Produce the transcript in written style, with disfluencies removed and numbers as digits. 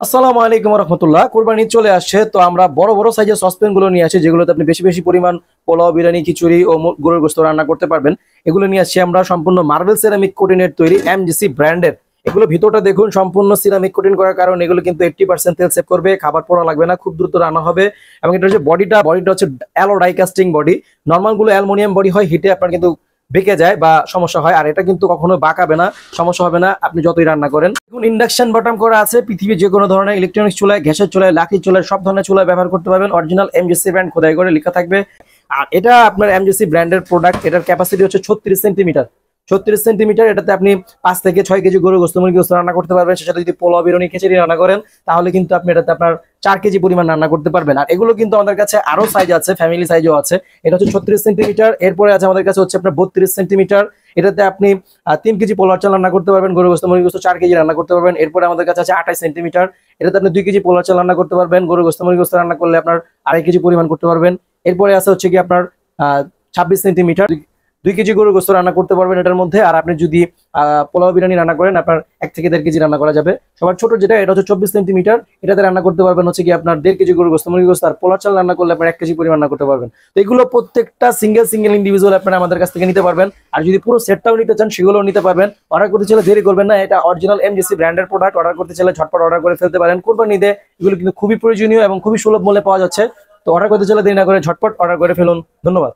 আসসালামু আলাইকুম রহমতুল্লাহ। কোরবানি চলে আসছে, তো আমরা বড় বড় সাইজের সসপ্যান গুলো নিয়ে আসি, যেগুলোতে আপনি বেশি বেশি পরিমাণ পোলাও, বিরিয়ানি, খিচুড়ি ও গরুর গোশত রান্না করতে পারবেন। এগুলো নিয়ে আসছি আমরা সম্পূর্ণ মার্বেল সিরামিক কোটিনের তৈরি, এমজিসি ব্র্যান্ডের। এগুলো ভিতরটা দেখুন, সম্পূর্ণ সিরামিক কোটিং করার কারণে এগুলো কিন্তু 80% তেল সেভ করবে, খাবার পোড়া লাগবে না, খুব দ্রুত রান্না হবে। এবং এটা হচ্ছে বডিটা হচ্ছে aloe die casting body. Normal গুলো অ্যালুমিনিয়াম বডি হয়, হিটে আপনার কিন্তু বেঁকে যায় বা সমস্যা হয়, আর এটা কিন্তু কখনো বাঁকাবে না, সমস্যা হবে না আপনি যতই রান্না করেন। এখন ইন্ডাকশন বটম করা আছে, পৃথিবীর যে কোনো ধরনের ইলেকট্রনিক্স চুলায়, গ্যাসের চুলায়, লাকড়ির চুলায়, সব ধরনের চুলায় ব্যবহার করতে পারবেন। অরিজিনাল এমজিসি ব্র্যান্ড খোদাই করে লেখা থাকবে। আর এটা আপনার এমজিসি ব্র্যান্ডের প্রোডাক্ট। এটার ক্যাপাসিটি হচ্ছে 36 সেন্টিমিটার। 36 সেন্টিমিটার। এটাতে আপনি 5 থেকে 6 কেজি গরু গোস্ত, মুরগি গোস্ত রান্না করতে পারবেন। সেটা যদি পোলাও, বিরিয়ানি, খিচুড়ি রান্না করেন, তাহলে কিন্তু আপনি এটাতে আপনার 4 কেজি পরিমাণ রান্না করতে পারবেন। আর এগুলো কিন্তু আমাদের কাছে আরো সাইজ আছে, ফ্যামিলি সাইজও আছে। এটা হচ্ছে 36 সেন্টিমিটার। এরপরে আছে আমাদের কাছে হচ্ছে আপনার 32 সেন্টিমিটার। এটাতে আপনি 3 কেজি পোলার চাল রান্না করতে পারবেন, গরু গোস্ত, মুরগি গোস্ত 4 কেজি রান্না করতে পারবেন। এরপরে আমাদের কাছে আছে 28 সেন্টিমিটার। এটাতে আপনি 2 কেজি পোলার চাল রান্না করতে পারবেন, গরু গোস্ত, মুরগি গোস্ত রান্না করলে আপনার 2.5 কেজি পরিমাণ করতে পারবেন। এরপরে আছে হচ্ছে কি আপনার 26 সেন্টিমিটার। 2 কেজি গরুর গোস্ত রান্না করতে পারবেন এটার মধ্যে। আর আপনি যদি পোলাও, বিরিয়ানি রান্না করেন, আপনার 1 থেকে 1.5 কেজি রান্না করা যাবে। সবার ছোট যেটা, এটা হচ্ছে 24 সেন্টিমিটার। এটাতে রান্না করতে পারবেন হচ্ছে কি আপনার 1.5 কেজি গরুর গোস্ত, মুরগি গোস্ত। আর পোলার চাল রান্না করলে আপনার 1 কেজি পরিমাণ রান্না করতে পারবেন। তো এগুলো প্রত্যেকটা সিঙ্গেল সিঙ্গেল ইন্ডিভিজুয়াল আপনারা আমাদের কাছ থেকে নিতে পারবেন। আর যদি পুরো সেটটাও নিতে চান, সেগুলোও নিতে পারবেন। অর্ডার করতে চাইলে দেরি করবেন না, এটা অরিজিনাল এমজিসি ব্র্যান্ডের প্রোডাক্ট। অর্ডার করতে চাইলে ঝটপট অর্ডার করে ফেলতে পারেন। কোরবানি ঈদে এগুলো কিন্তু খুবই প্রয়োজনীয় এবং খুবই সুলভ মূল্যে পাওয়া যাচ্ছে। তো অর্ডার করতে চাইলে দেরি না করে ঝটপট অর্ডার করে ফেলুন। ধন্যবাদ।